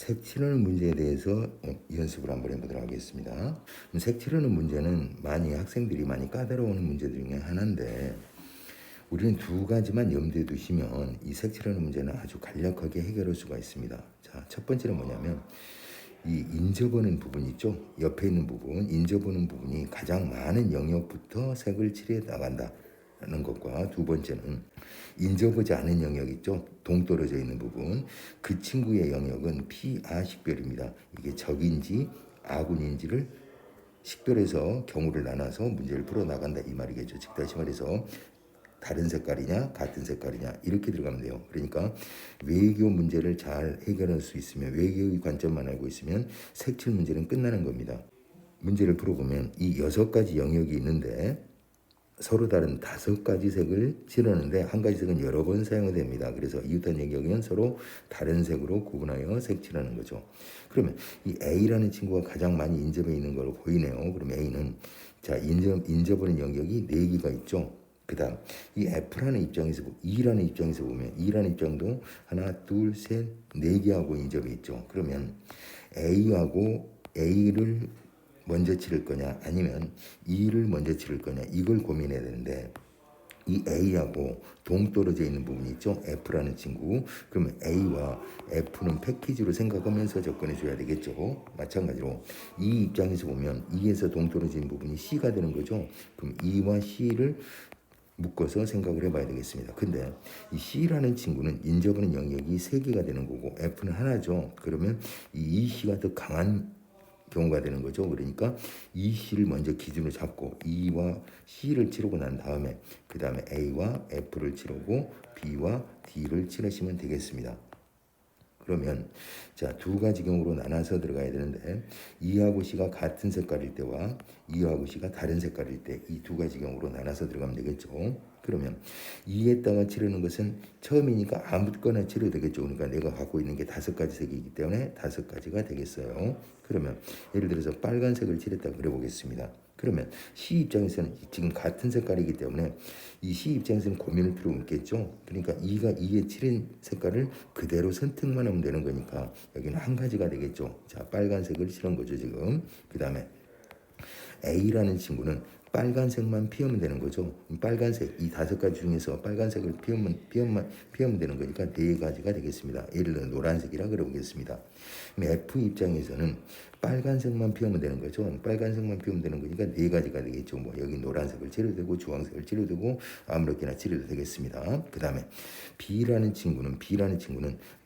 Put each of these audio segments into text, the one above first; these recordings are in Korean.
색칠하는 문제에 대해서 연습을 한번 해보도록 하겠습니다. 색칠하는 문제는 많이 학생들이 많이 까다로워하는 문제 중에 하나인데 우리는 두 가지만 염두에 두시면 이 색칠하는 문제는 아주 간략하게 해결할 수가 있습니다. 자, 첫 번째는 뭐냐면 이 인접하는 부분 있죠? 옆에 있는 부분, 인접하는 부분이 가장 많은 영역부터 색을 칠해 나간다. 라는 것과 두 번째는 인접하지 않은 영역 있죠. 동떨어져 있는 부분. 그 친구의 영역은 P아 식별입니다. 이게 적인지 아군인지를 식별해서 경우를 나눠서 문제를 풀어 나간다 이 말이겠죠. 즉 다시 말해서 다른 색깔이냐 같은 색깔이냐 이렇게 들어가면 돼요. 그러니까 외교 문제를 잘 해결할 수 있으면 외교의 관점만 알고 있으면 색칠 문제는 끝나는 겁니다. 문제를 풀어보면 이 6가지 영역이 있는데 서로 다른 5가지 색을 칠하는데 한 가지 색은 여러 번 사용됩니다. 그래서 이웃한 영역은 서로 다른 색으로 구분하여 색칠하는 거죠. 그러면 이 A라는 친구가 가장 많이 인접해 있는 걸로 보이네요. 그럼 A는 자 인접하는 영역이 4개가 있죠. 그 다음 이 F라는 입장에서 E라는 입장에서 보면 E라는 입장도 하나 둘 셋 4개하고 인접해 있죠. 그러면 A를 먼저 치를 거냐 아니면 E를 먼저 치를 거냐 이걸 고민해야 되는데 이 A하고 동떨어져 있는 부분이 있죠. F라는 친구. 그러면 A와 F는 패키지로 생각하면서 접근해 줘야 되겠죠. 마찬가지로 이 입장에서 보면 E에서 동떨어진 부분이 C가 되는 거죠. 그럼 E와 C를 묶어서 생각을 해봐야 되겠습니다. 근데 이 C라는 친구는 인접하는 영역이 3개가 되는 거고 F는 하나죠. 그러면 이 EC가 더 강한 경우가 되는 거죠. 그러니까 이 C를 먼저 기준으로 잡고 E와 C를 치르고 난 다음에 그 다음에 A와 F를 치르고 B와 D를 치르시면 되겠습니다. 그러면 자, 2가지 경우로 나눠서 들어가야 되는데 E하고 C가 같은 색깔일 때와 E하고 C가 다른 색깔일 때 이 2가지 경우로 나눠서 들어가면 되겠죠. 그러면 E에다가 치르는 것은 처음이니까 아무거나 치러도 되겠죠. 그러니까 내가 갖고 있는 게 5가지 색이기 때문에 5가지가 되겠어요. 그러면 예를 들어서 빨간색을 칠했다 그래 보겠습니다. 그러면 C 입장에서는 지금 같은 색깔이기 때문에 이 C 입장에서는 고민할 필요가 없겠죠. 그러니까 E가 E에 칠한 색깔을 그대로 선택만 하면 되는 거니까 여기는 한 가지가 되겠죠. 자, 빨간색을 칠한 거죠 지금. 그 다음에 A라는 친구는 빨간색만 피우면 되는 거죠. 빨간색 이 5가지 중에서 빨간색을 피우면 되는 거니까 4가지가 되겠습니다. 예를 들어 노란색이라 그려보겠습니다. F 입장에서는 빨간색만 피우면 되는 거죠. 빨간색만 피우면 되는 거니까 4가지가 되겠죠. 뭐 여기 노란색을 칠해도 되고 주황색을 칠해도 되고 아무렇게나 칠해도 되겠습니다. 그 다음에 B라는 친구는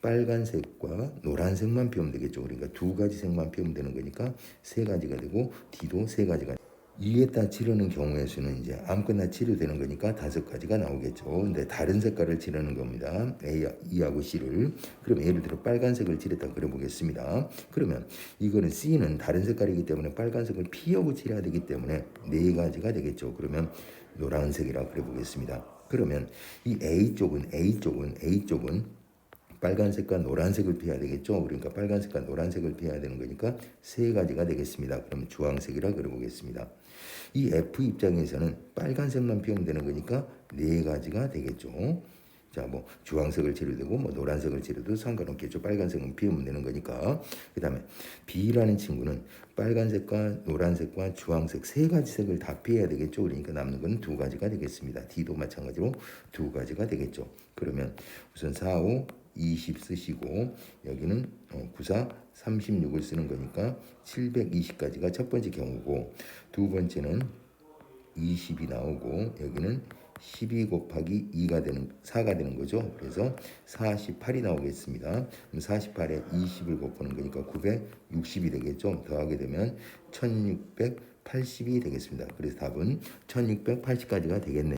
빨간색과 노란색만 피우면 되겠죠. 그러니까 2가지 색만 피우면 되는 거니까 3가지가 되고 D도 3가지가 이에다 칠하는 경우의 수는 이제 아무거나 칠해도 되는 거니까 5가지가 나오겠죠. 근데 다른 색깔을 칠하는 겁니다. E하고 C를. 그럼 예를 들어 빨간색을 칠했다 그려보겠습니다. 그러면 이거는 C는 다른 색깔이기 때문에 빨간색을 피하고 칠해야 되기 때문에 4가지가 되겠죠. 그러면 노란색이라 그려보겠습니다. 그러면 이 A쪽은 빨간색과 노란색을 피해야 되겠죠. 그러니까 빨간색과 노란색을 피해야 되는 거니까 3가지가 되겠습니다. 그럼 주황색이라 그려보겠습니다. 이 F 입장에서는 빨간색만 피우면 되는 거니까 4가지가 되겠죠. 자, 뭐 주황색을 칠해도 되고 뭐 노란색을 칠해도 상관없겠죠. 빨간색은 피우면 되는 거니까. 그 다음에 B라는 친구는 빨간색과 노란색과 주황색 3가지 색을 다 피해야 되겠죠. 그러니까 남는 건 2가지가 되겠습니다. D도 마찬가지로 2가지가 되겠죠. 그러면 우선 4, 5, 20 쓰시고 여기는 94, 36을 쓰는 거니까 720까지가 첫 번째 경우고 두 번째는 20이 나오고 여기는 12 곱하기 4가 되는 거죠. 그래서 48이 나오겠습니다. 그럼 48에 20을 곱하는 거니까 960이 되겠죠. 더하게 되면 1680이 되겠습니다. 그래서 답은 1680까지가 되겠네요.